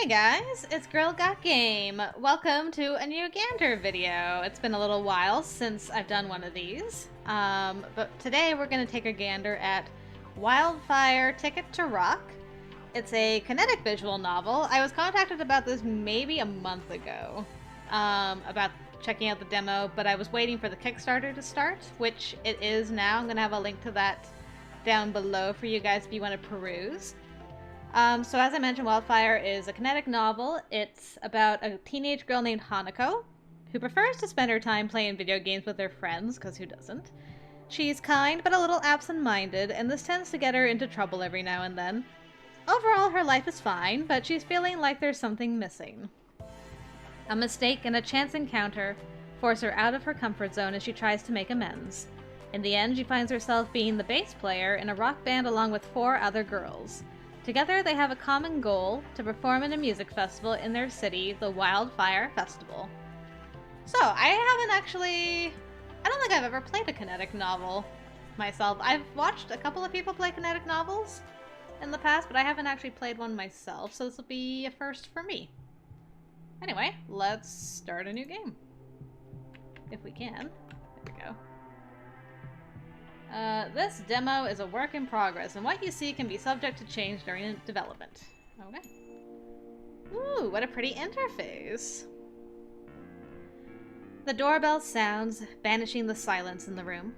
Hey guys, it's Girl Got Game. Welcome to a new Gander video. It's been a little while since I've done one of these, but today we're going to take a gander at Wildfire Ticket to Rock. It's a kinetic visual novel. I was contacted about this maybe a month ago, about checking out the demo, but I was waiting for the Kickstarter to start, which it is now. I'm going to have a link to that down below for you guys if you want to peruse. So as I mentioned, Wildfire is a kinetic novel. It's about a teenage girl named Hanako, who prefers to spend her time playing video games with her friends, because who doesn't? She's kind, but a little absent-minded, and this tends to get her into trouble every now and then. Overall, her life is fine, but she's feeling like there's something missing. A mistake and a chance encounter force her out of her comfort zone as she tries to make amends. In the end, she finds herself being the bass player in a rock band along with 4 other girls. Together, they have a common goal to perform in a music festival in their city, the Wildfire Festival. So, I don't think I've ever played a kinetic novel myself. I've watched a couple of people play kinetic novels in the past, but I haven't actually played one myself, so this will be a first for me. Anyway, let's start a new game. If we can. There we go. This demo is a work in progress, and what you see can be subject to change during development. Okay. Ooh, what a pretty interface. The doorbell sounds, banishing the silence in the room.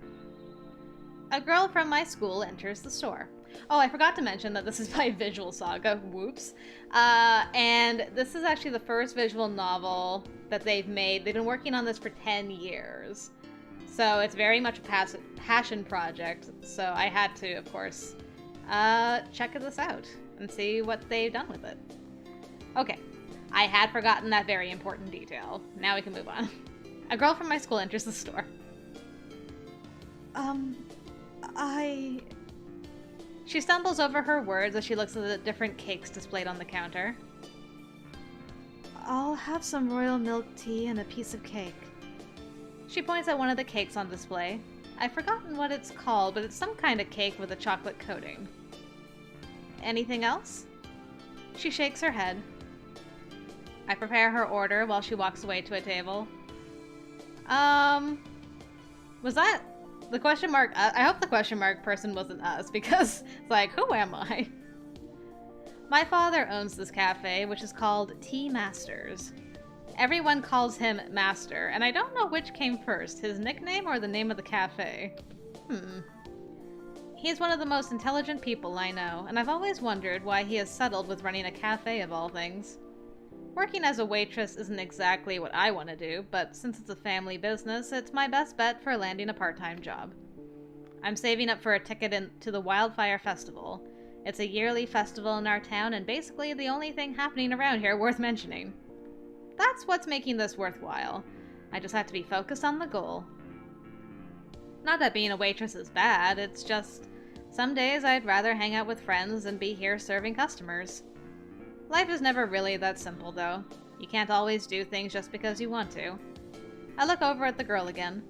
A girl from my school enters the store. Oh, I forgot to mention that this is by Visual Saga. Whoops. And this is actually the first visual novel that they've made. They've been working on this for 10 years. So it's very much a passion project, so I had to, of course, check this out and see what they've done with it. Okay, I had forgotten that very important detail. Now we can move on. A girl from my school enters the store. She stumbles over her words as she looks at the different cakes displayed on the counter. I'll have some royal milk tea and a piece of cake. She points at one of the cakes on display. I've forgotten what it's called, but it's some kind of cake with a chocolate coating. Anything else? She shakes her head. I prepare her order while she walks away to a table. Was that the question mark? I hope the question mark person wasn't us, because it's like, who am I? My father owns this cafe, which is called Tea Masters. Everyone calls him Master, and I don't know which came first, his nickname or the name of the cafe. He's one of the most intelligent people I know, and I've always wondered why he has settled with running a cafe of all things. Working as a waitress isn't exactly what I want to do, but since it's a family business, it's my best bet for landing a part-time job. I'm saving up for a ticket to the Wildfire Festival. It's a yearly festival in our town, and basically the only thing happening around here worth mentioning. That's what's making this worthwhile. I just have to be focused on the goal. Not that being a waitress is bad, it's just some days I'd rather hang out with friends than be here serving customers. Life is never really that simple, though. You can't always do things just because you want to. I look over at the girl again.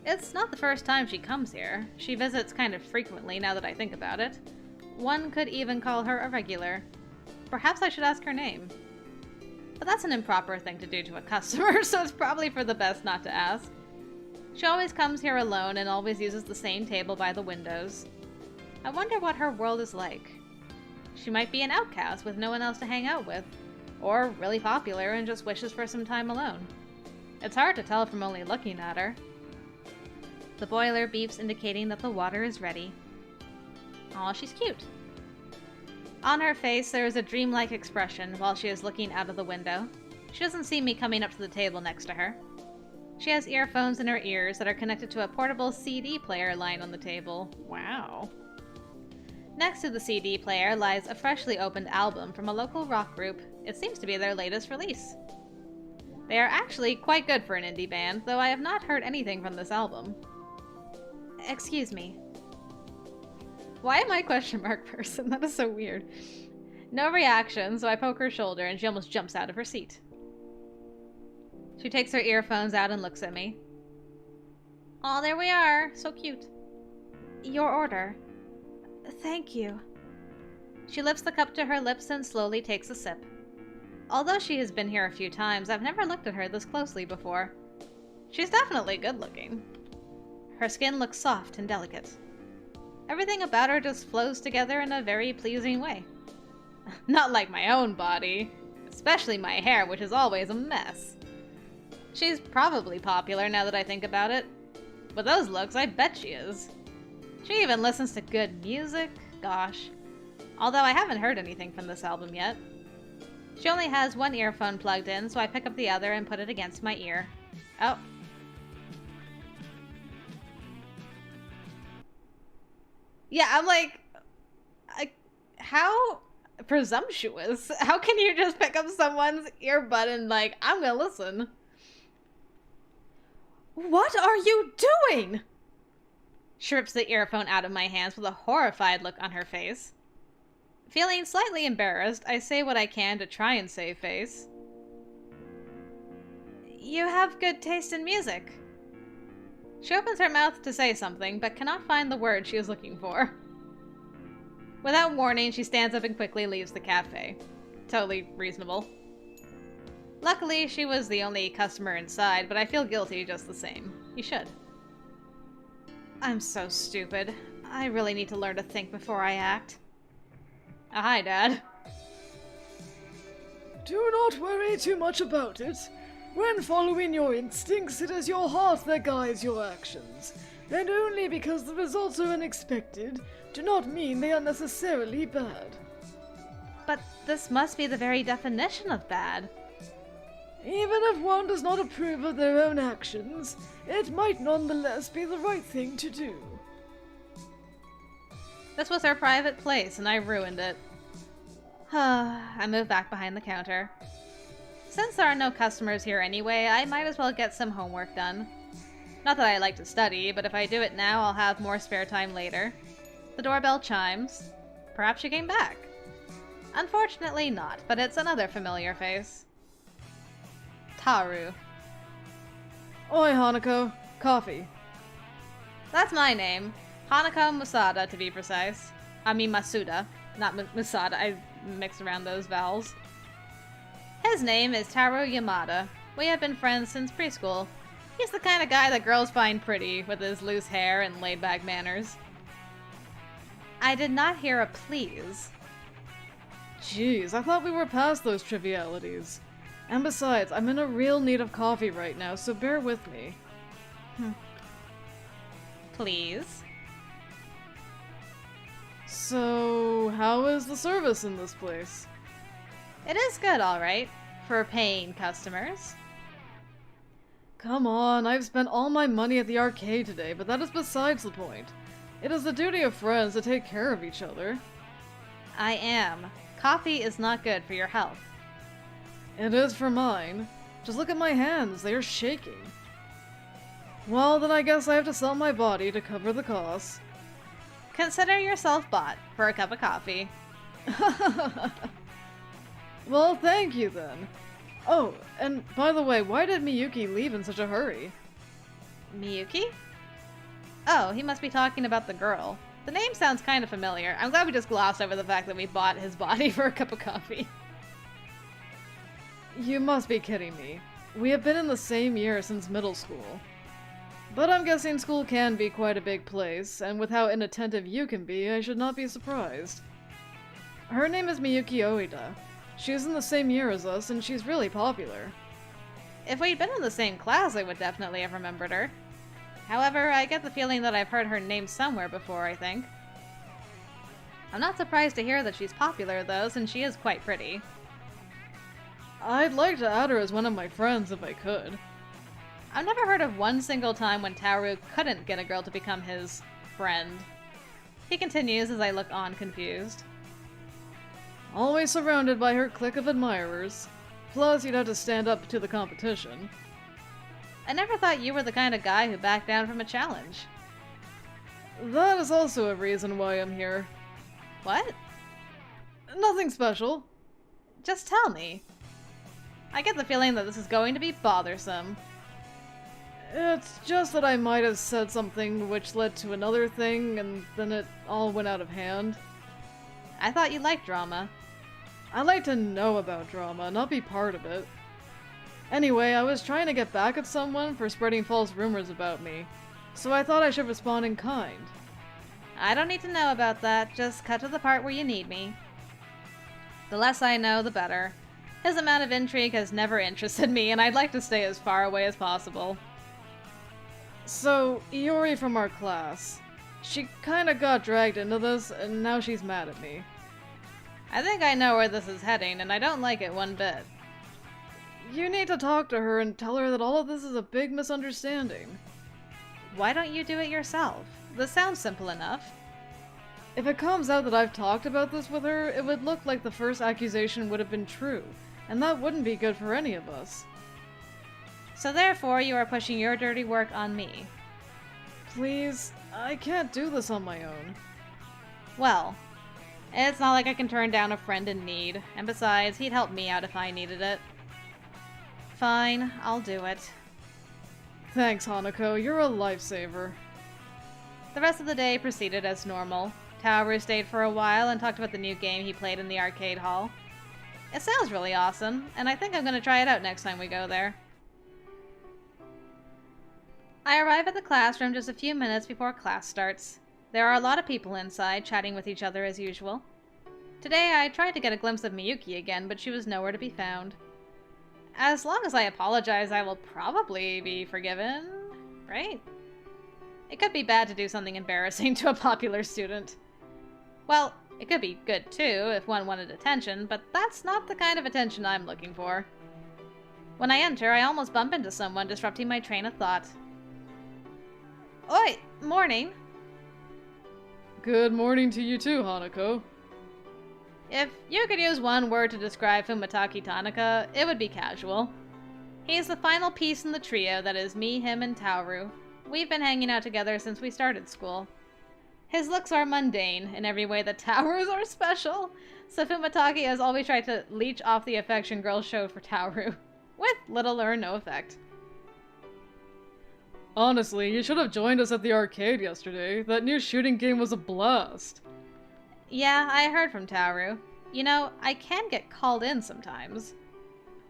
It's not the first time she comes here. She visits kind of frequently now that I think about it. One could even call her a regular. Perhaps I should ask her name. But that's an improper thing to do to a customer, so it's probably for the best not to ask. She always comes here alone and always uses the same table by the windows. I wonder what her world is like. She might be an outcast with no one else to hang out with, or really popular and just wishes for some time alone. It's hard to tell from only looking at her. The boiler beeps, indicating that the water is ready. Aw, she's cute. On her face, there is a dreamlike expression while she is looking out of the window. She doesn't see me coming up to the table next to her. She has earphones in her ears that are connected to a portable CD player lying on the table. Wow. Next to the CD player lies a freshly opened album from a local rock group. It seems to be their latest release. They are actually quite good for an indie band, though I have not heard anything from this album. Excuse me. Why am I question mark person? That is so weird. No reaction, so I poke her shoulder and she almost jumps out of her seat. She takes her earphones out and looks at me. Aw, there we are. So cute. Your order. Thank you. She lifts the cup to her lips and slowly takes a sip. Although she has been here a few times, I've never looked at her this closely before. She's definitely good looking. Her skin looks soft and delicate. Everything about her just flows together in a very pleasing way. Not like my own body, especially my hair, which is always a mess. She's probably popular now that I think about it. With those looks, I bet she is. She even listens to good music, gosh. Although I haven't heard anything from this album yet. She only has one earphone plugged in, so I pick up the other and put it against my ear. Oh. Yeah, I'm like, how presumptuous. How can you just pick up someone's earbud and like, I'm gonna listen? What are you doing? She rips the earphone out of my hands with a horrified look on her face. Feeling slightly embarrassed, I say what I can to try and save face. You have good taste in music. She opens her mouth to say something, but cannot find the word she is looking for. Without warning, she stands up and quickly leaves the cafe. Totally reasonable. Luckily, she was the only customer inside, but I feel guilty just the same. You should. I'm so stupid. I really need to learn to think before I act. Oh, hi, Dad. Do not worry too much about it. When following your instincts, it is your heart that guides your actions. And only because the results are unexpected do not mean they are necessarily bad. But this must be the very definition of bad. Even if one does not approve of their own actions, it might nonetheless be the right thing to do. This was our private place, and I ruined it. I move back behind the counter. Since there are no customers here anyway, I might as well get some homework done. Not that I like to study, but if I do it now, I'll have more spare time later. The doorbell chimes. Perhaps she came back. Unfortunately not, but it's another familiar face. Taru. Oi, Hanako. Coffee. That's my name. Hanako Masada, to be precise. I mean Masuda, not Masada. I mixed around those vowels. His name is Taro Yamada. We have been friends since preschool. He's the kind of guy that girls find pretty, with his loose hair and laid-back manners. I did not hear a please. Jeez, I thought we were past those trivialities. And besides, I'm in a real need of coffee right now, so bear with me. Please? So, how is the service in this place? It is good, alright. For paying customers. Come on, I've spent all my money at the arcade today, but that is besides the point. It is the duty of friends to take care of each other. I am. Coffee is not good for your health. It is for mine. Just look at my hands, they are shaking. Well, then I guess I have to sell my body to cover the costs. Consider yourself bought for a cup of coffee. Well, thank you then. Oh, and by the way, why did Miyuki leave in such a hurry? Miyuki? Oh, he must be talking about the girl. The name sounds kind of familiar. I'm glad we just glossed over the fact that we bought his body for a cup of coffee. You must be kidding me. We have been in the same year since middle school. But I'm guessing school can be quite a big place, and with how inattentive you can be, I should not be surprised. Her name is Miyuki Oida. She's in the same year as us, and she's really popular. If we'd been in the same class, I would definitely have remembered her. However, I get the feeling that I've heard her name somewhere before, I think. I'm not surprised to hear that she's popular, though, since she is quite pretty. I'd like to add her as one of my friends if I could. I've never heard of one single time when Taru couldn't get a girl to become his friend. He continues as I look on confused. Always surrounded by her clique of admirers. Plus, you'd have to stand up to the competition. I never thought you were the kind of guy who backed down from a challenge. That is also a reason why I'm here. What? Nothing special. Just tell me. I get the feeling that this is going to be bothersome. It's just that I might have said something which led to another thing, and then it all went out of hand. I thought you liked drama. I like to know about drama, not be part of it. Anyway, I was trying to get back at someone for spreading false rumors about me, so I thought I should respond in kind. I don't need to know about that, just cut to the part where you need me. The less I know, the better. His amount of intrigue has never interested me, and I'd like to stay as far away as possible. So, Iori from our class. She kinda got dragged into this, and now she's mad at me. I think I know where this is heading, and I don't like it one bit. You need to talk to her and tell her that all of this is a big misunderstanding. Why don't you do it yourself? This sounds simple enough. If it comes out that I've talked about this with her, it would look like the first accusation would have been true, and that wouldn't be good for any of us. So therefore, you are pushing your dirty work on me. Please, I can't do this on my own. Well, it's not like I can turn down a friend in need, and besides, he'd help me out if I needed it. Fine, I'll do it. Thanks, Hanako, you're a lifesaver. The rest of the day proceeded as normal. Taoru stayed for a while and talked about the new game he played in the arcade hall. It sounds really awesome, and I think I'm going to try it out next time we go there. I arrive at the classroom just a few minutes before class starts. There are a lot of people inside, chatting with each other as usual. Today I tried to get a glimpse of Miyuki again, but she was nowhere to be found. As long as I apologize, I will probably be forgiven, right? It could be bad to do something embarrassing to a popular student. Well, it could be good too if one wanted attention, but that's not the kind of attention I'm looking for. When I enter, I almost bump into someone, disrupting my train of thought. Oi! Morning! Good morning to you too, Hanako. If you could use one word to describe Fumitake Tanaka, it would be casual. He's the final piece in the trio that is me, him, and Taoru. We've been hanging out together since we started school. His looks are mundane in every way that Taoru's are special, so Fumitake has always tried to leech off the affection girls showed for Taoru, with little or no effect. Honestly, you should have joined us at the arcade yesterday. That new shooting game was a blast. Yeah, I heard from Taoru. You know, I can get called in sometimes.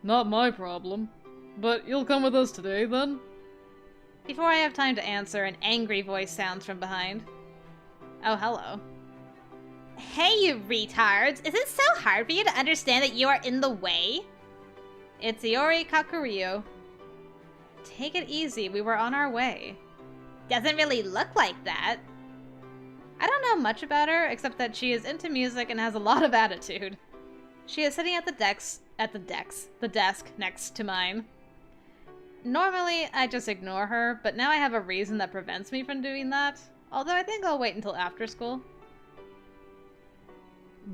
Not my problem. But you'll come with us today, then? Before I have time to answer, an angry voice sounds from behind. Oh, hello. Hey, you retards! Is it so hard for you to understand that you are in the way? It's Iori Kakuryu. Take it easy, we were on our way. Doesn't really look like that. I don't know much about her, except that she is into music and has a lot of attitude. She is sitting at the desk next to mine. Normally, I just ignore her, but now I have a reason that prevents me from doing that. Although I think I'll wait until after school.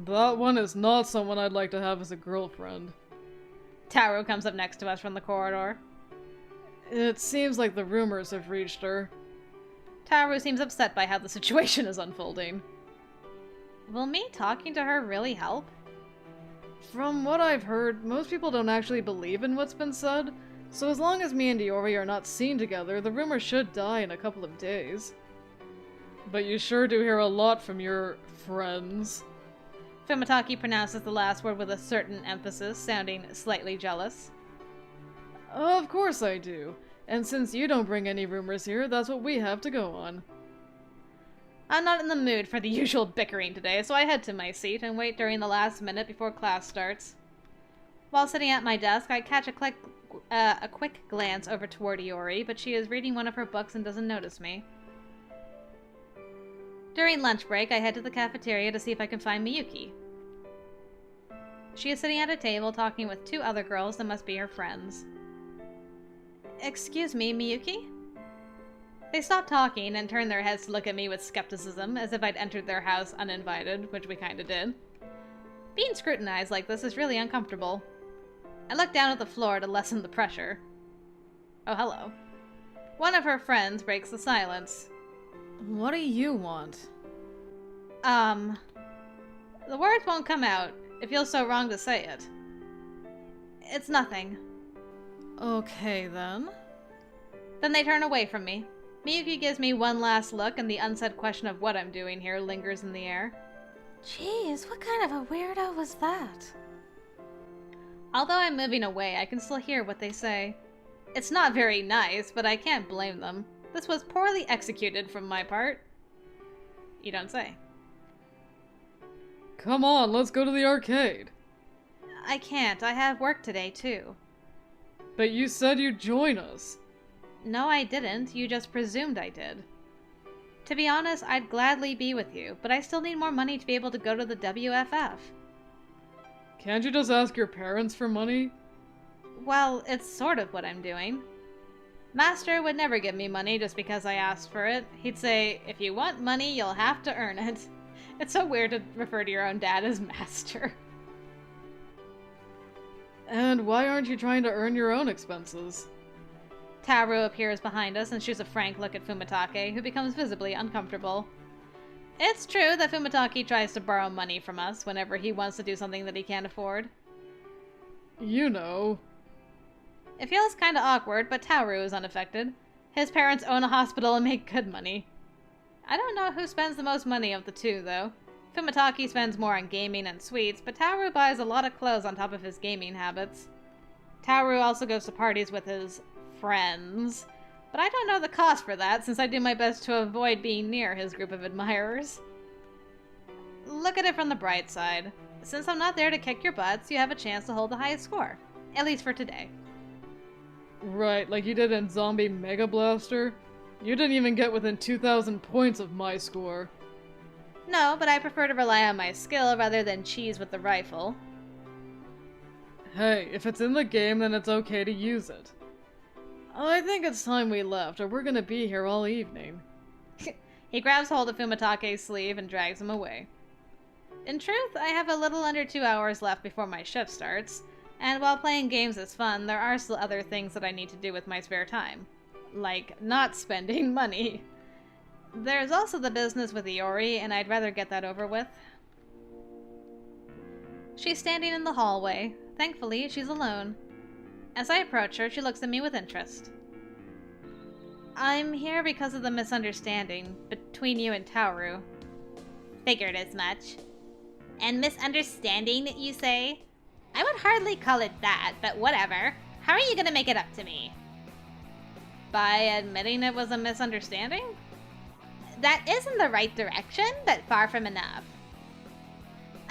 That one is not someone I'd like to have as a girlfriend. Taoru comes up next to us from the corridor. It seems like the rumors have reached her. Taoru seems upset by how the situation is unfolding. Will me talking to her really help? From what I've heard, most people don't actually believe in what's been said, so as long as me and Iori are not seen together, the rumor should die in a couple of days. But you sure do hear a lot from your friends. Fumitake pronounces the last word with a certain emphasis, sounding slightly jealous. Of course I do. And since you don't bring any rumors here, that's what we have to go on. I'm not in the mood for the usual bickering today, so I head to my seat and wait during the last minute before class starts. While sitting at my desk, I catch a quick glance over toward Iori, but she is reading one of her books and doesn't notice me. During lunch break, I head to the cafeteria to see if I can find Miyuki. She is sitting at a table talking with two other girls that must be her friends. Excuse me, Miyuki? They stop talking and turn their heads to look at me with skepticism, as if I'd entered their house uninvited, which we kinda did. Being scrutinized like this is really uncomfortable. I look down at the floor to lessen the pressure. Oh, hello. One of her friends breaks the silence. What do you want? The words won't come out. It feels so wrong to say it. It's nothing. Okay, then. Then they turn away from me. Miyuki gives me one last look, and the unsaid question of what I'm doing here lingers in the air. Jeez, what kind of a weirdo was that? Although I'm moving away, I can still hear what they say. It's not very nice, but I can't blame them. This was poorly executed from my part. You don't say. Come on, let's go to the arcade. I can't. I have work today, too. But you said you'd join us. No, I didn't. You just presumed I did. To be honest, I'd gladly be with you, but I still need more money to be able to go to the WFF. Can't you just ask your parents for money? Well, it's sort of what I'm doing. Master would never give me money just because I asked for it. He'd say, if you want money, you'll have to earn it. It's so weird to refer to your own dad as Master. And why aren't you trying to earn your own expenses? Taru appears behind us and shoots a frank look at Fumitake, who becomes visibly uncomfortable. It's true that Fumitake tries to borrow money from us whenever he wants to do something that he can't afford. You know. It feels kinda awkward, but Tauru is unaffected. His parents own a hospital and make good money. I don't know who spends the most money of the two, though. Fumitake spends more on gaming and sweets, but Tauru buys a lot of clothes on top of his gaming habits. Tauru also goes to parties with his friends, but I don't know the cost for that since I do my best to avoid being near his group of admirers. Look at it from the bright side. Since I'm not there to kick your butts, you have a chance to hold the highest score. At least for today. Right, like you did in Zombie Mega Blaster? You didn't even get within 2,000 points of my score. No, but I prefer to rely on my skill rather than cheese with the rifle. Hey, if it's in the game, then it's okay to use it. I think it's time we left, or we're gonna be here all evening. He grabs hold of Fumitake's sleeve and drags him away. In truth, I have a little under 2 hours left before my shift starts, and while playing games is fun, there are still other things that I need to do with my spare time. Like, not spending money. There's also the business with Iori, and I'd rather get that over with. She's standing in the hallway. Thankfully, she's alone. As I approach her, she looks at me with interest. I'm here because of the misunderstanding between you and Tauru. Figured as much. And misunderstanding, you say? I would hardly call it that, but whatever. How are you gonna make it up to me? By admitting it was a misunderstanding? That is in the right direction, but far from enough.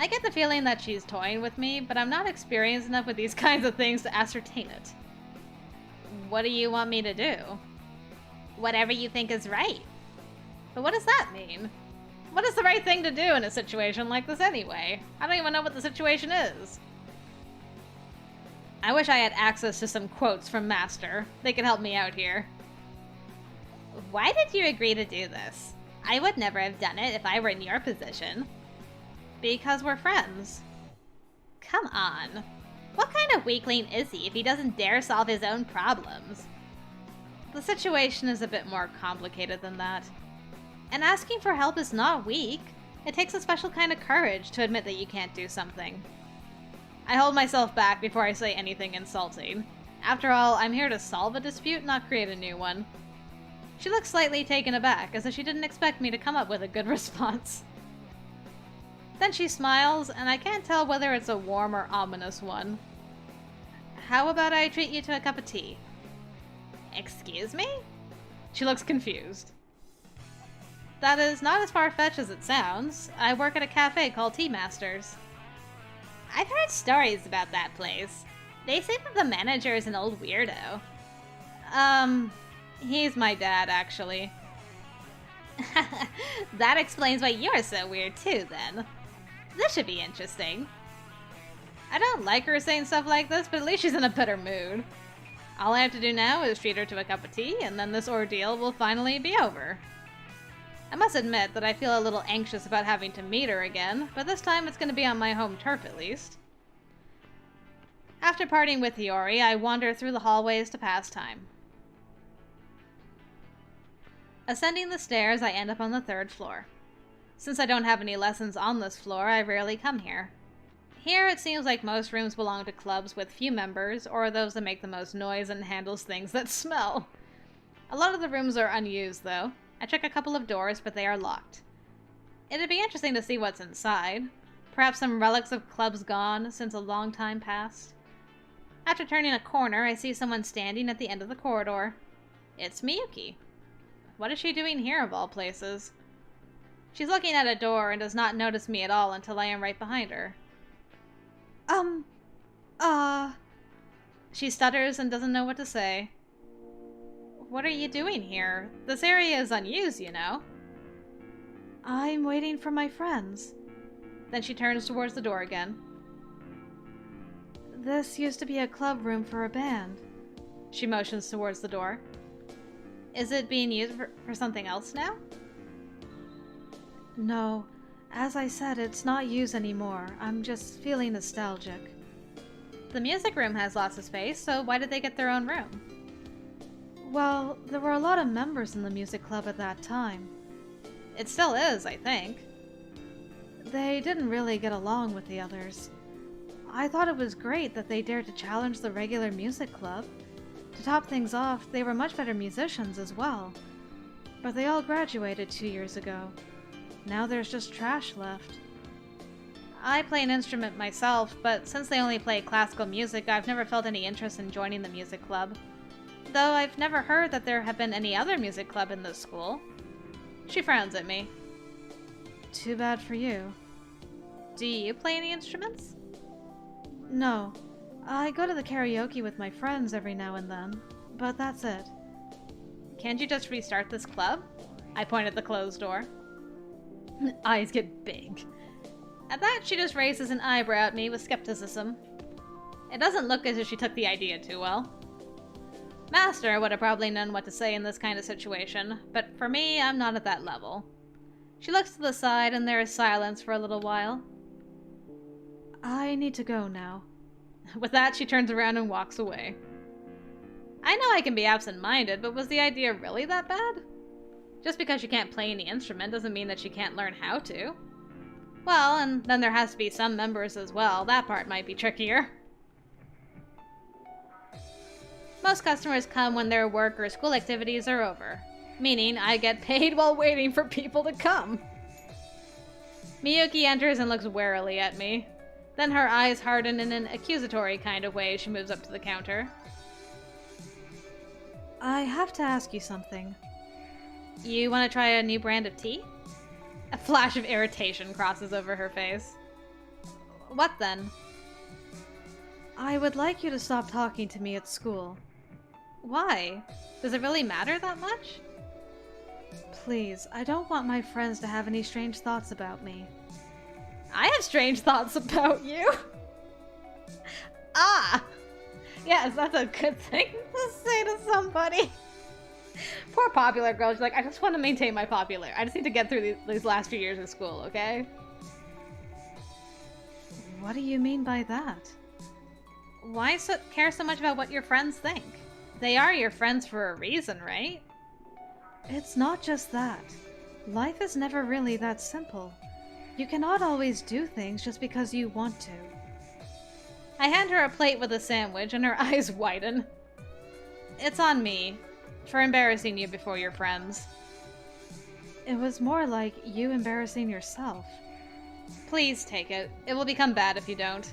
I get the feeling that she's toying with me, but I'm not experienced enough with these kinds of things to ascertain it. What do you want me to do? Whatever you think is right. But what does that mean? What is the right thing to do in a situation like this anyway? I don't even know what the situation is. I wish I had access to some quotes from Master. They could help me out here. Why did you agree to do this? I would never have done it if I were in your position. Because we're friends. Come on. What kind of weakling is he if he doesn't dare solve his own problems? The situation is a bit more complicated than that. And asking for help is not weak. It takes a special kind of courage to admit that you can't do something. I hold myself back before I say anything insulting. After all, I'm here to solve a dispute, not create a new one. She looks slightly taken aback, as if she didn't expect me to come up with a good response. Then she smiles, and I can't tell whether it's a warm or ominous one. How about I treat you to a cup of tea? Excuse me? She looks confused. That is not as far-fetched as it sounds. I work at a cafe called Tea Masters. I've heard stories about that place. They say that the manager is an old weirdo. He's my dad, actually. That explains why you're so weird too, then. This should be interesting. I don't like her saying stuff like this, but at least she's in a better mood. All I have to do now is treat her to a cup of tea, and then this ordeal will finally be over. I must admit that I feel a little anxious about having to meet her again, but this time it's going to be on my home turf at least. After parting with Iori, I wander through the hallways to pass time. Ascending the stairs, I end up on the 3rd floor. Since I don't have any lessons on this floor, I rarely come here. Here, it seems like most rooms belong to clubs with few members, or those that make the most noise and handles things that smell. A lot of the rooms are unused, though. I check a couple of doors, but they are locked. It'd be interesting to see what's inside. Perhaps some relics of clubs gone since a long time passed. After turning a corner, I see someone standing at the end of the corridor. It's Miyuki. What is she doing here, of all places? She's looking at a door and does not notice me at all until I am right behind her. She stutters and doesn't know what to say. What are you doing here? This area is unused, you know. I'm waiting for my friends. Then she turns towards the door again. This used to be a club room for a band. She motions towards the door. Is it being used for something else now? No. As I said, it's not used anymore. I'm just feeling nostalgic. The music room has lots of space, so why did they get their own room? Well, there were a lot of members in the music club at that time. It still is, I think. They didn't really get along with the others. I thought it was great that they dared to challenge the regular music club. To top things off, they were much better musicians as well. But they all graduated 2 years ago. Now there's just trash left. I play an instrument myself, but since they only play classical music, I've never felt any interest in joining the music club. Though I've never heard that there have been any other music club in this school. She frowns at me. Too bad for you. Do you play any instruments? No. I go to the karaoke with my friends every now and then, but that's it. Can't you just restart this club? I point at the closed door. Eyes get big. At that, she just raises an eyebrow at me with skepticism. It doesn't look as if she took the idea too well. Master would have probably known what to say in this kind of situation, but for me, I'm not at that level. She looks to the side and there is silence for a little while. I need to go now. With that, she turns around and walks away. I know I can be absent-minded, but was the idea really that bad? Just because she can't play any instrument doesn't mean that she can't learn how to. Well, and then there has to be some members as well. That part might be trickier. Most customers come when their work or school activities are over, meaning I get paid while waiting for people to come. Miyuki enters and looks warily at me. Then her eyes harden in an accusatory kind of way as she moves up to the counter. I have to ask you something. You want to try a new brand of tea? A flash of irritation crosses over her face. What then? I would like you to stop talking to me at school. Why? Does it really matter that much? Please, I don't want my friends to have any strange thoughts about me. I have strange thoughts about you. Ah! Yes, that's a good thing to say to somebody. Poor popular girl. She's like, I just want to maintain my popular. I just need to get through these last few years of school, okay? What do you mean by that? Why care so much about what your friends think? They are your friends for a reason, right? It's not just that. Life is never really that simple. You cannot always do things just because you want to. I hand her a plate with a sandwich and her eyes widen. It's on me, for embarrassing you before your friends. It was more like you embarrassing yourself. Please take it. It will become bad if you don't.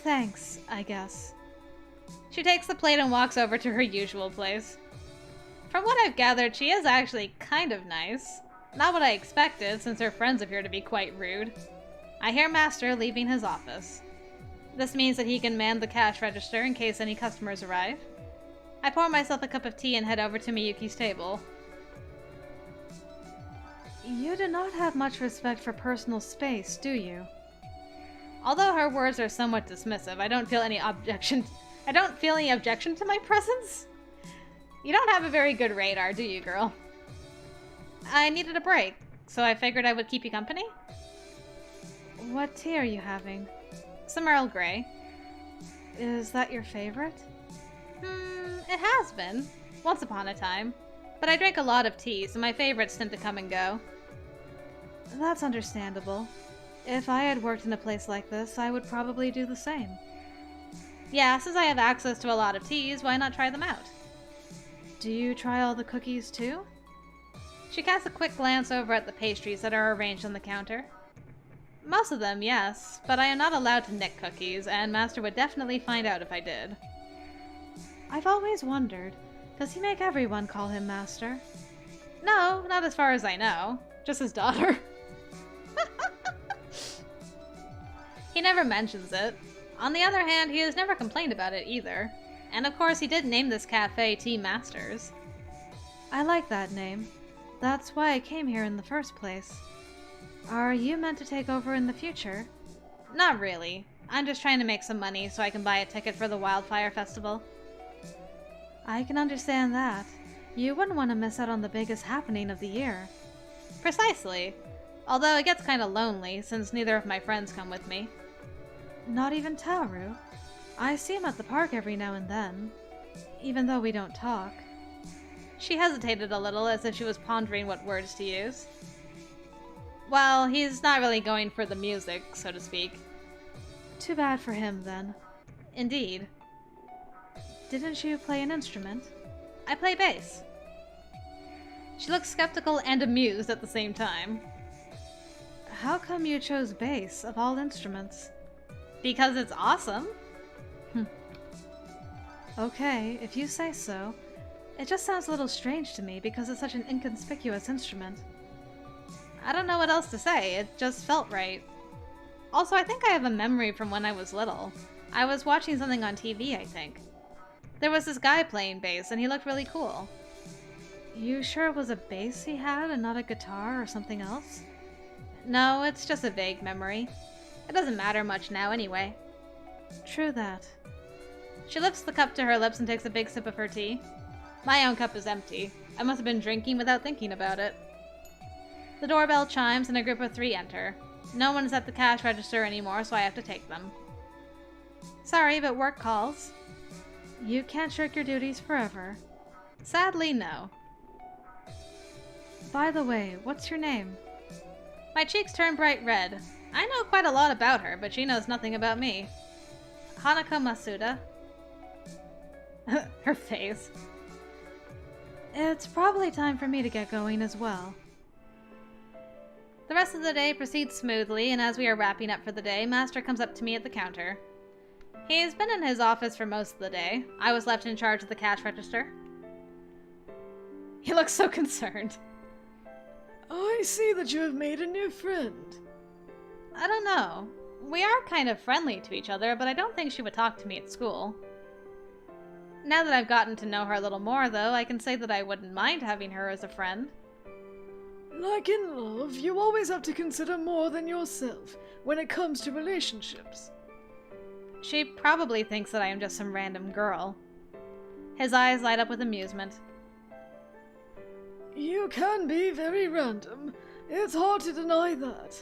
Thanks, I guess. She takes the plate and walks over to her usual place. From what I've gathered, she is actually kind of nice. Not what I expected, since her friends appear to be quite rude. I hear Master leaving his office. This means that he can man the cash register in case any customers arrive. I pour myself a cup of tea and head over to Miyuki's table. You do not have much respect for personal space, do you? Although her words are somewhat dismissive, I don't feel any objection to my presence. You don't have a very good radar, do you, girl? I needed a break, so I figured I would keep you company. What tea are you having? Some Earl Grey. Is that your favorite? It has been. Once upon a time. But I drink a lot of tea, so my favorites tend to come and go. That's understandable. If I had worked in a place like this, I would probably do the same. Yeah, since I have access to a lot of teas, why not try them out? Do you try all the cookies too? She casts a quick glance over at the pastries that are arranged on the counter. Most of them, yes, but I am not allowed to nick cookies, and Master would definitely find out if I did. I've always wondered, does he make everyone call him Master? No, not as far as I know. Just his daughter. He never mentions it. On the other hand, he has never complained about it either. And of course, he did name this cafe Tea Masters. I like that name. That's why I came here in the first place. Are you meant to take over in the future? Not really. I'm just trying to make some money so I can buy a ticket for the Wildfire Festival. I can understand that. You wouldn't want to miss out on the biggest happening of the year. Precisely. Although it gets kind of lonely since neither of my friends come with me. Not even Taru. I see him at the park every now and then, even though we don't talk. She hesitated a little as if she was pondering what words to use. Well, he's not really going for the music, so to speak. Too bad for him, then. Indeed. Didn't you play an instrument? I play bass. She looks skeptical and amused at the same time. How come you chose bass, of all instruments? Because it's awesome. Okay, if you say so. It just sounds a little strange to me because it's such an inconspicuous instrument. I don't know what else to say, it just felt right. Also, I think I have a memory from when I was little. I was watching something on TV, I think. There was this guy playing bass, and he looked really cool. You sure it was a bass he had and not a guitar or something else? No, it's just a vague memory. It doesn't matter much now anyway. True that. She lifts the cup to her lips and takes a big sip of her tea. My own cup is empty. I must have been drinking without thinking about it. The doorbell chimes and a group of 3 enter. No one is at the cash register anymore, so I have to take them. Sorry, but work calls. You can't shirk your duties forever. Sadly, no. By the way, what's your name? My cheeks turn bright red. I know quite a lot about her, but she knows nothing about me. Hanako Masuda. Her face. It's probably time for me to get going as well. The rest of the day proceeds smoothly, and as we are wrapping up for the day, Master comes up to me at the counter. He's been in his office for most of the day. I was left in charge of the cash register. He looks so concerned. I see that you have made a new friend. I don't know. We are kind of friendly to each other, but I don't think she would talk to me at school. Now that I've gotten to know her a little more, though, I can say that I wouldn't mind having her as a friend. Like in love, you always have to consider more than yourself when it comes to relationships. She probably thinks that I am just some random girl. His eyes light up with amusement. You can be very random. It's hard to deny that.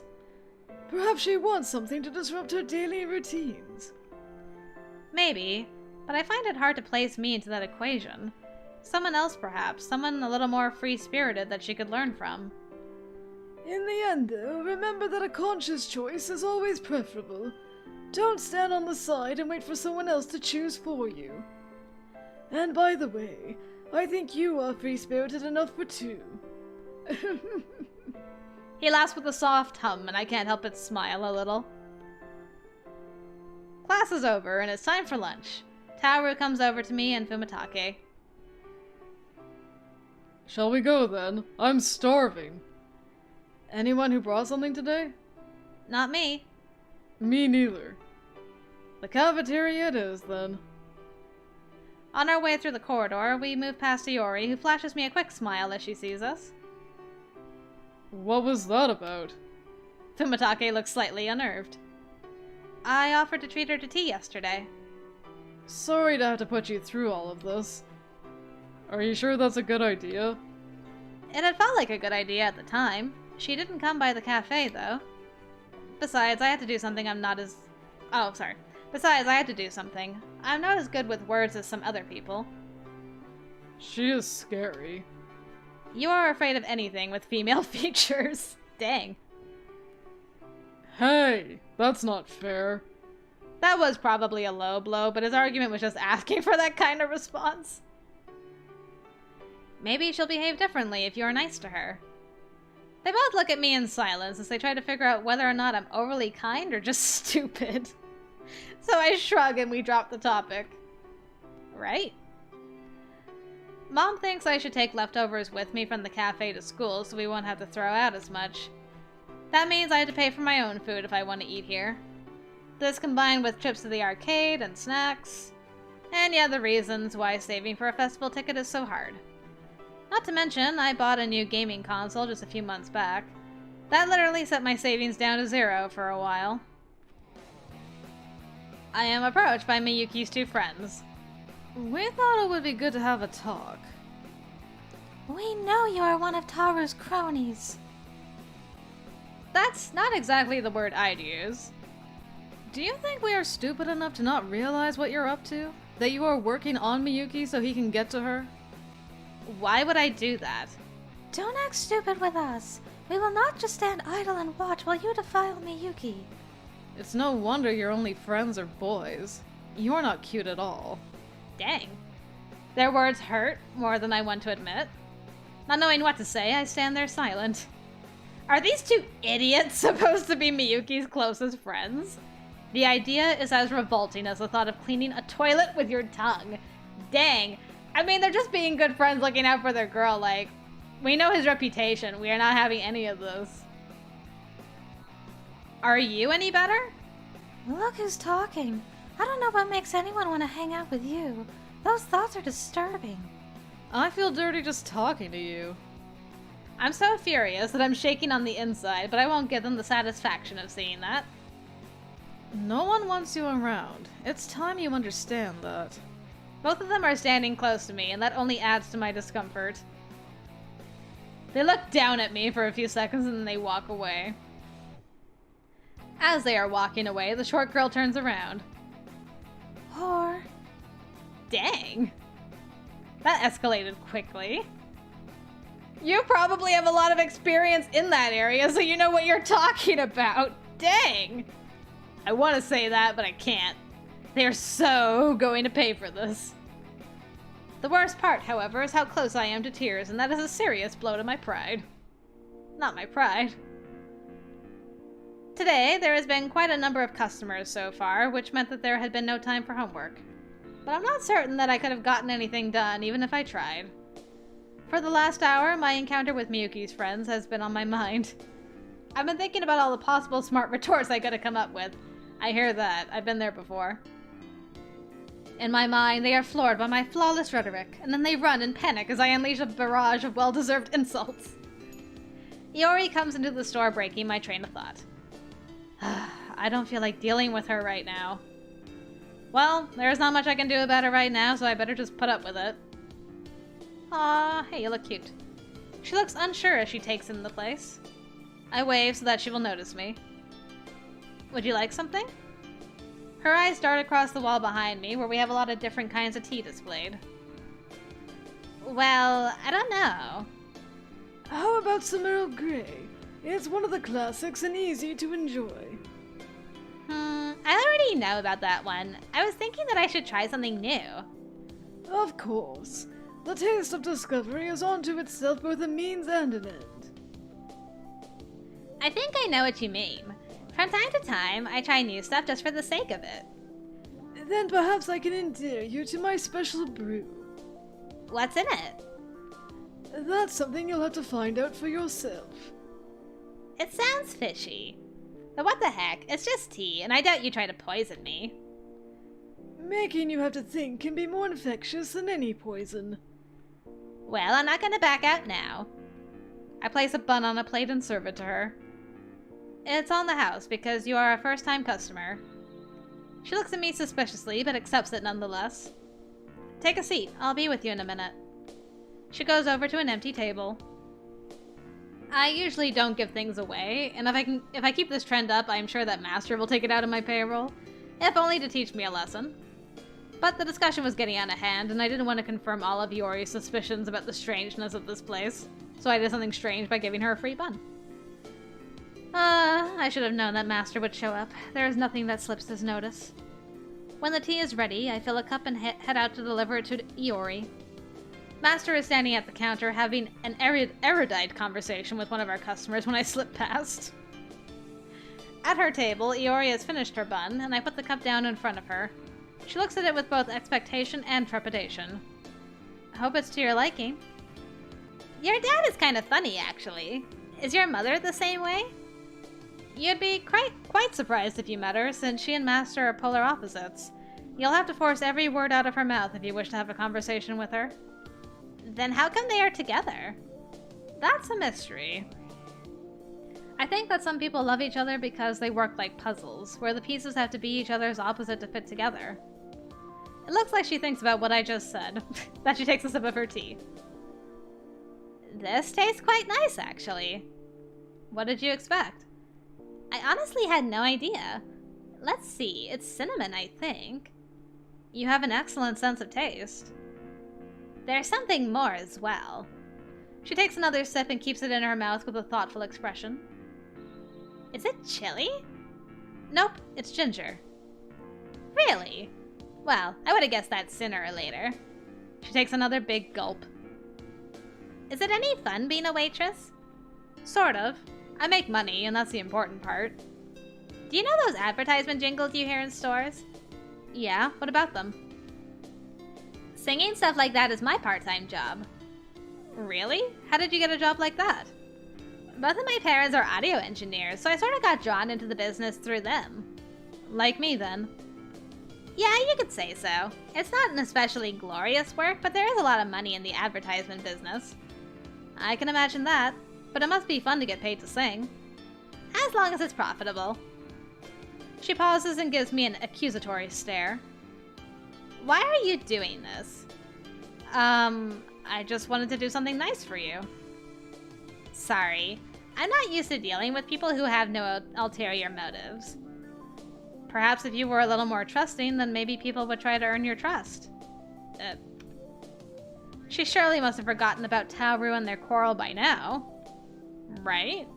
Perhaps she wants something to disrupt her daily routines. Maybe, but I find it hard to place me into that equation. Someone else, perhaps. Someone a little more free-spirited that she could learn from. In the end, though, remember that a conscious choice is always preferable. Don't stand on the side and wait for someone else to choose for you. And by the way, I think you are free-spirited enough for 2. He laughs with a soft hum, and I can't help but smile a little. Class is over, and it's time for lunch. Taru comes over to me and Fumitake. Shall we go then? I'm starving. Anyone who brought something today? Not me. Me neither. The cafeteria it is, then. On our way through the corridor, we move past Iori, who flashes me a quick smile as she sees us. What was that about? Fumitake looks slightly unnerved. I offered to treat her to tea yesterday. Sorry to have to put you through all of this. Are you sure that's a good idea? It had felt like a good idea at the time. She didn't come by the cafe, though. Besides, I had to do something I'm not as... Oh, sorry. Besides, I had to do something. I'm not as good with words as some other people. She is scary. You are afraid of anything with female features. Dang. Hey, that's not fair. That was probably a low blow, but his argument was just asking for that kind of response. Maybe she'll behave differently if you're nice to her. They both look at me in silence as they try to figure out whether or not I'm overly kind or just stupid. So I shrug and we drop the topic. Right? Mom thinks I should take leftovers with me from the cafe to school so we won't have to throw out as much. That means I have to pay for my own food if I want to eat here. This combined with trips to the arcade and snacks. And yeah, the reasons why saving for a festival ticket is so hard. Not to mention, I bought a new gaming console just a few months back. That literally set my savings down to 0 for a while. I am approached by Miyuki's 2 friends. We thought it would be good to have a talk. We know you are one of Taru's cronies. That's not exactly the word I'd use. Do you think we are stupid enough to not realize what you're up to? That you are working on Miyuki so he can get to her? Why would I do that? Don't act stupid with us. We will not just stand idle and watch while you defile Miyuki. It's no wonder your only friends are boys. You're not cute at all. Dang. Their words hurt more than I want to admit. Not knowing what to say, I stand there silent. Are these 2 idiots supposed to be Miyuki's closest friends? The idea is as revolting as the thought of cleaning a toilet with your tongue. Dang. I mean, they're just being good friends looking out for their girl, like, we know his reputation. We are not having any of this. Are you any better? Look who's talking. I don't know what makes anyone want to hang out with you. Those thoughts are disturbing. I feel dirty just talking to you. I'm so furious that I'm shaking on the inside, but I won't give them the satisfaction of seeing that. No one wants you around. It's time you understand that. Both of them are standing close to me, and that only adds to my discomfort. They look down at me for a few seconds and then they walk away. As they are walking away, the short girl turns around. Whore. Dang. That escalated quickly. You probably have a lot of experience in that area, so you know what you're talking about. Dang. I want to say that, but I can't. They're so going to pay for this. The worst part, however, is how close I am to tears, and that is a serious blow to my pride. Not my pride. Today, there has been quite a number of customers so far, which meant that there had been no time for homework. But I'm not certain that I could have gotten anything done, even if I tried. For the last hour, my encounter with Miyuki's friends has been on my mind. I've been thinking about all the possible smart retorts I could have come up with. I hear that. I've been there before. In my mind, they are floored by my flawless rhetoric, and then they run in panic as I unleash a barrage of well-deserved insults. Iori comes into the store, breaking my train of thought. I don't feel like dealing with her right now. Well, there's not much I can do about it right now, so I better just put up with it. Aw, hey, you look cute. She looks unsure as she takes in the place. I wave so that she will notice me. Would you like something? Her eyes dart across the wall behind me, where we have a lot of different kinds of tea displayed. Well, I don't know. How about some Earl Grey? It's one of the classics and easy to enjoy. I already know about that one. I was thinking that I should try something new. Of course. The taste of discovery is unto itself both a means and an end. I think I know what you mean. From time to time, I try new stuff just for the sake of it. Then perhaps I can endear you to my special brew. What's in it? That's something you'll have to find out for yourself. It sounds fishy. But what the heck, it's just tea, and I doubt you try to poison me. Making you have to think can be more infectious than any poison. Well, I'm not gonna back out now. I place a bun on a plate and serve it to her. It's on the house because you are a first-time customer. She looks at me suspiciously, but accepts it nonetheless. Take a seat. I'll be with you in a minute. She goes over to an empty table. I usually don't give things away, and if I keep this trend up, I'm sure that Master will take it out of my payroll, if only to teach me a lesson. But the discussion was getting out of hand, and I didn't want to confirm all of Yori's suspicions about the strangeness of this place, so I did something strange by giving her a free bun. I should have known that Master would show up. There is nothing that slips his notice. When the tea is ready, I fill a cup and head out to deliver it to Iori. Master is standing at the counter having an erudite conversation with one of our customers when I slip past. At her table, Iori has finished her bun, and I put the cup down in front of her. She looks at it with both expectation and trepidation. I hope it's to your liking. Your dad is kind of funny, actually. Is your mother the same way? You'd be quite surprised if you met her, since she and Master are polar opposites. You'll have to force every word out of her mouth if you wish to have a conversation with her. Then how come they are together? That's a mystery. I think that some people love each other because they work like puzzles, where the pieces have to be each other's opposite to fit together. It looks like she thinks about what I just said. That she takes a sip of her tea. This tastes quite nice, actually. What did you expect? I honestly had no idea. Let's see, it's cinnamon, I think. You have an excellent sense of taste. There's something more as well. She takes another sip and keeps it in her mouth with a thoughtful expression. Is it chili? Nope, it's ginger. Really? Well, I would have guessed that sooner or later. She takes another big gulp. Is it any fun being a waitress? Sort of. I make money, and that's the important part. Do you know those advertisement jingles you hear in stores? Yeah, what about them? Singing stuff like that is my part-time job. Really? How did you get a job like that? Both of my parents are audio engineers, so I sort of got drawn into the business through them. Like me, then. Yeah, you could say so. It's not an especially glorious work, but there is a lot of money in the advertisement business. I can imagine that, but it must be fun to get paid to sing. As long as it's profitable. She pauses and gives me an accusatory stare. Why are you doing this? I just wanted to do something nice for you. Sorry. I'm not used to dealing with people who have no ulterior motives. Perhaps if you were a little more trusting, then maybe people would try to earn your trust. She surely must have forgotten about Tauru and their quarrel by now. Right?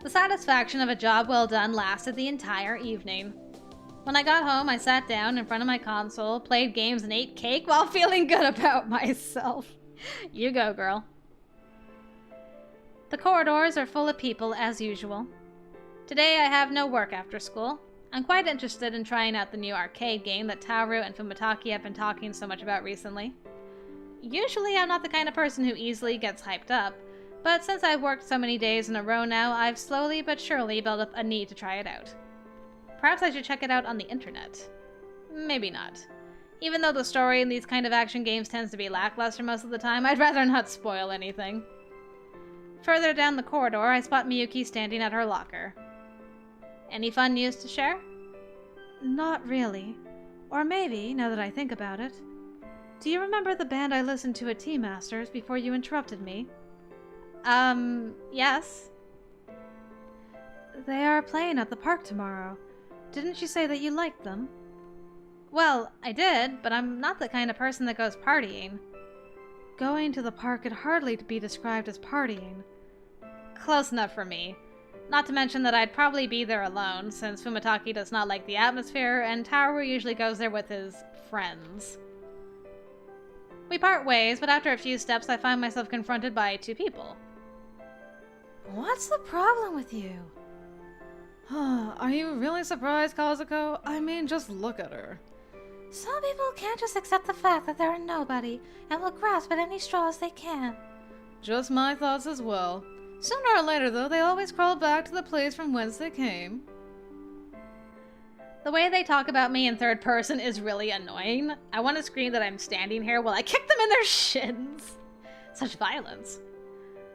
The satisfaction of a job well done lasted the entire evening. When I got home, I sat down in front of my console, played games, and ate cake while feeling good about myself. You go, girl. The corridors are full of people, as usual. Today I have no work after school. I'm quite interested in trying out the new arcade game that Tauru and Fumitaki have been talking so much about recently. Usually I'm not the kind of person who easily gets hyped up, but since I've worked so many days in a row now, I've slowly but surely built up a need to try it out. Perhaps I should check it out on the internet. Maybe not. Even though the story in these kind of action games tends to be lackluster most of the time, I'd rather not spoil anything. Further down the corridor, I spot Miyuki standing at her locker. Any fun news to share? Not really. Or maybe, now that I think about it. Do you remember the band I listened to at Tea-Masters before you interrupted me? Yes. They are playing at the park tomorrow. Didn't you say that you liked them? Well, I did, but I'm not the kind of person that goes partying. Going to the park could hardly be described as partying. Close enough for me. Not to mention that I'd probably be there alone, since Fumitaki does not like the atmosphere, and Tauru usually goes there with his friends. We part ways, but after a few steps I find myself confronted by two people. What's the problem with you? Are you really surprised, Kazuko? I mean, just look at her. Some people can't just accept the fact that they're a nobody, and will grasp at any straws they can. Just my thoughts as well. Sooner or later, though, they always crawl back to the place from whence they came. The way they talk about me in third person is really annoying. I want to scream that I'm standing here while I kick them in their shins. Such violence.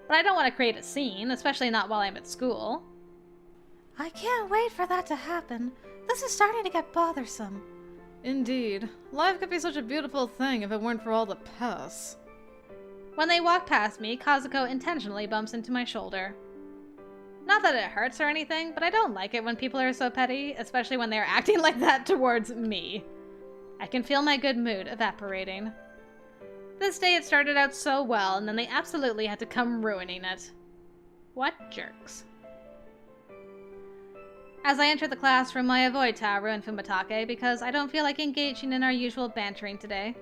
But I don't want to create a scene, especially not while I'm at school. I can't wait for that to happen. This is starting to get bothersome. Indeed. Life could be such a beautiful thing if it weren't for all the pests. When they walk past me, Kazuko intentionally bumps into my shoulder. Not that it hurts or anything, but I don't like it when people are so petty, especially when they're acting like that towards me. I can feel my good mood evaporating. This day it started out so well, and then they absolutely had to come ruining it. What jerks. As I enter the classroom, I avoid Tauru and Fumitake because I don't feel like engaging in our usual bantering today.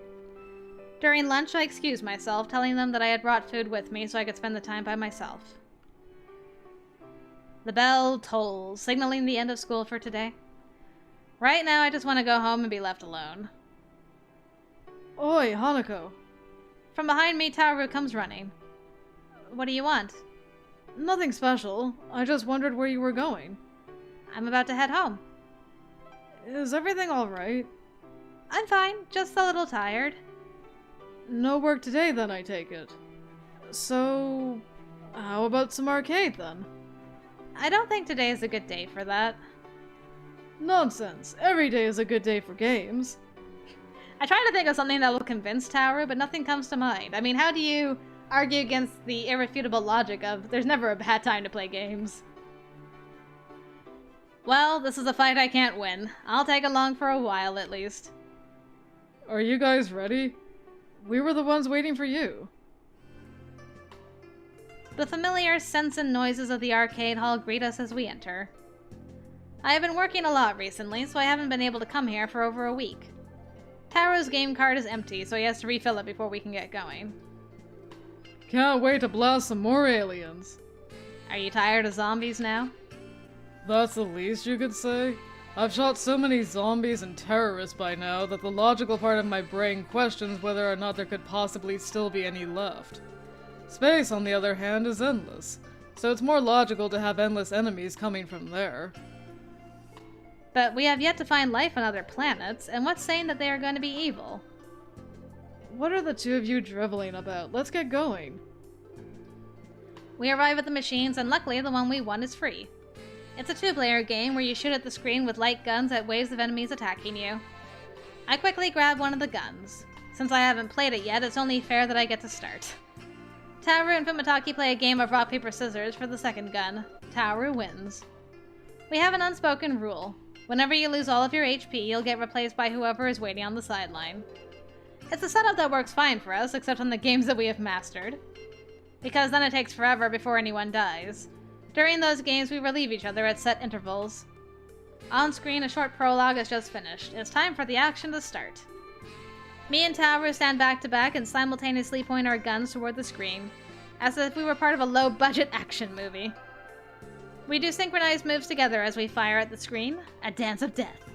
During lunch, I excused myself, telling them that I had brought food with me so I could spend the time by myself. The bell tolls, signaling the end of school for today. Right now, I just want to go home and be left alone. Oi, Hanako. From behind me, Taru comes running. What do you want? Nothing special. I just wondered where you were going. I'm about to head home. Is everything alright? I'm fine, just a little tired. No work today then, I take it. So, how about some arcade then? I don't think today is a good day for that. Nonsense. Every day is a good day for games. I try to think of something that will convince Taru, but nothing comes to mind. I mean, how do you argue against the irrefutable logic of there's never a bad time to play games? Well, this is a fight I can't win. I'll tag along for a while at least. Are you guys ready? We were the ones waiting for you. The familiar scents and noises of the arcade hall greet us as we enter. I have been working a lot recently, so I haven't been able to come here for over a week. Taro's game card is empty, so he has to refill it before we can get going. Can't wait to blast some more aliens. Are you tired of zombies now? That's the least you could say. I've shot so many zombies and terrorists by now that the logical part of my brain questions whether or not there could possibly still be any left. Space, on the other hand, is endless, so it's more logical to have endless enemies coming from there. But we have yet to find life on other planets, and what's saying that they are going to be evil? What are the two of you driveling about? Let's get going. We arrive at the machines, and luckily the one we won is free. It's a two-player game where you shoot at the screen with light guns at waves of enemies attacking you. I quickly grab one of the guns. Since I haven't played it yet, it's only fair that I get to start. Taru and Fumitaki play a game of rock, paper, scissors for the second gun. Taru wins. We have an unspoken rule. Whenever you lose all of your HP, you'll get replaced by whoever is waiting on the sideline. It's a setup that works fine for us, except on the games that we have mastered. Because then it takes forever before anyone dies. During those games, we relieve each other at set intervals. On screen, a short prologue has just finished. It's time for the action to start. Me and Taru stand back to back and simultaneously point our guns toward the screen, as if we were part of a low-budget action movie. We do synchronized moves together as we fire at the screen, a dance of death.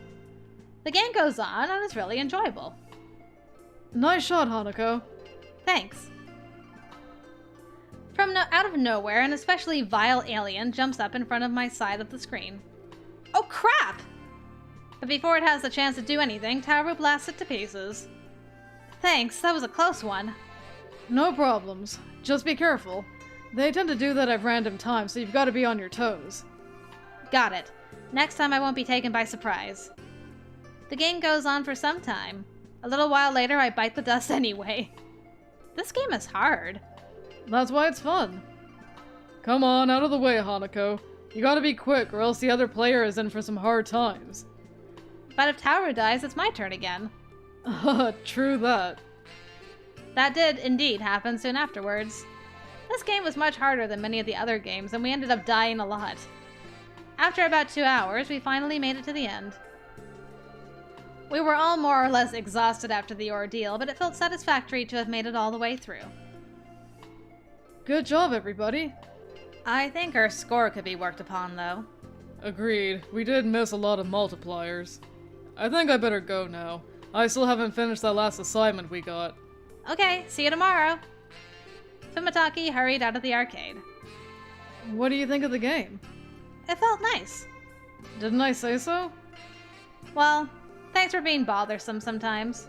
The game goes on, and it's really enjoyable. Nice shot, Hanako. Thanks. From out of nowhere, an especially vile alien jumps up in front of my side of the screen. Oh crap! But before it has the chance to do anything, Taru blasts it to pieces. Thanks, that was a close one. No problems. Just be careful. They tend to do that at random times, so you've got to be on your toes. Got it. Next time I won't be taken by surprise. The game goes on for some time. A little while later, I bite the dust anyway. This game is hard. That's why it's fun. Come on, out of the way, Hanako. You gotta be quick, or else the other player is in for some hard times. But if Taru dies, it's my turn again. True that. That did indeed happen soon afterwards. This game was much harder than many of the other games, and we ended up dying a lot. After about 2 hours, we finally made it to the end. We were all more or less exhausted after the ordeal, but it felt satisfactory to have made it all the way through. Good job, everybody. I think our score could be worked upon, though. Agreed. We did miss a lot of multipliers. I think I better go now. I still haven't finished that last assignment we got. Okay, see you tomorrow. Fumitaki hurried out of the arcade. What do you think of the game? It felt nice. Didn't I say so? Well, thanks for being bothersome sometimes.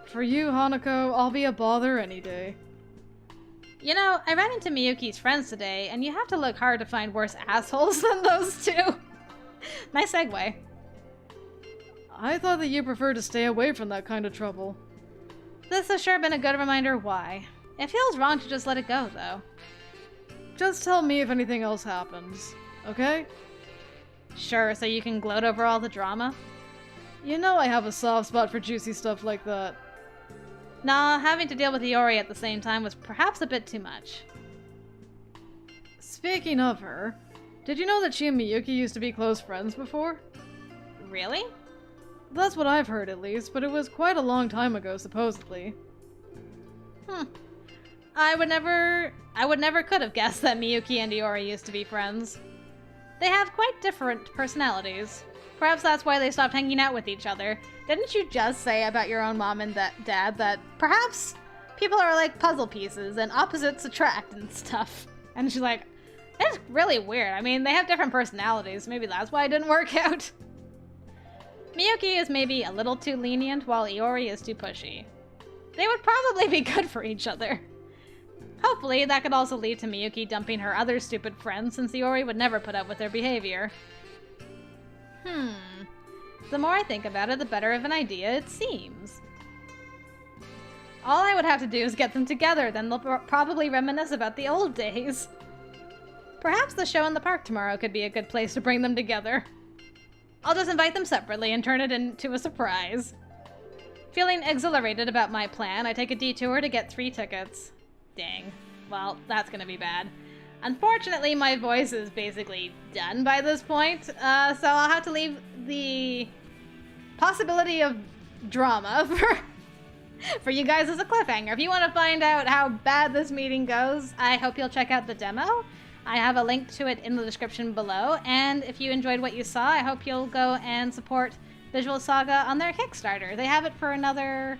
For you, Hanako, I'll be a bother any day. You know, I ran into Miyuki's friends today, and you have to look hard to find worse assholes than those two. Nice segue. I thought that you preferred to stay away from that kind of trouble. This has sure been a good reminder why. It feels wrong to just let it go, though. Just tell me if anything else happens, okay? Sure, so you can gloat over all the drama? You know I have a soft spot for juicy stuff like that. Nah, having to deal with Iori at the same time was perhaps a bit too much. Speaking of her, did you know that she and Miyuki used to be close friends before? Really? That's what I've heard at least, but it was quite a long time ago, supposedly. I would never could have guessed that Miyuki and Iori used to be friends. They have quite different personalities. Perhaps that's why they stopped hanging out with each other. Didn't you just say about your own mom and dad that perhaps people are like puzzle pieces and opposites attract and stuff? And she's like, it's really weird. I mean, they have different personalities. Maybe that's why it didn't work out. Miyuki is maybe a little too lenient while Iori is too pushy. They would probably be good for each other. Hopefully, that could also lead to Miyuki dumping her other stupid friends, since Iori would never put up with their behavior. The more I think about it, the better of an idea it seems. All I would have to do is get them together, then they'll probably reminisce about the old days. Perhaps the show in the park tomorrow could be a good place to bring them together. I'll just invite them separately and turn it into a surprise. Feeling exhilarated about my plan, I take a detour to get 3 tickets. Dang. Well, that's gonna be bad. Unfortunately, my voice is basically done by this point, so I'll have to leave the possibility of drama for you guys as a cliffhanger. If you want to find out how bad this meeting goes, I hope you'll check out the demo. I have a link to it in the description below, and if you enjoyed what you saw, I hope you'll go and support Visual Saga on their Kickstarter. They have it for another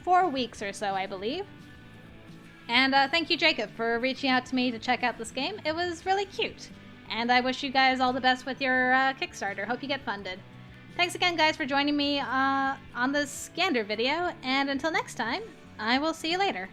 4 weeks or so, I believe. And thank you, Jacob, for reaching out to me to check out this game. It was really cute. And I wish you guys all the best with your Kickstarter. Hope you get funded. Thanks again, guys, for joining me on this Gander video. And until next time, I will see you later.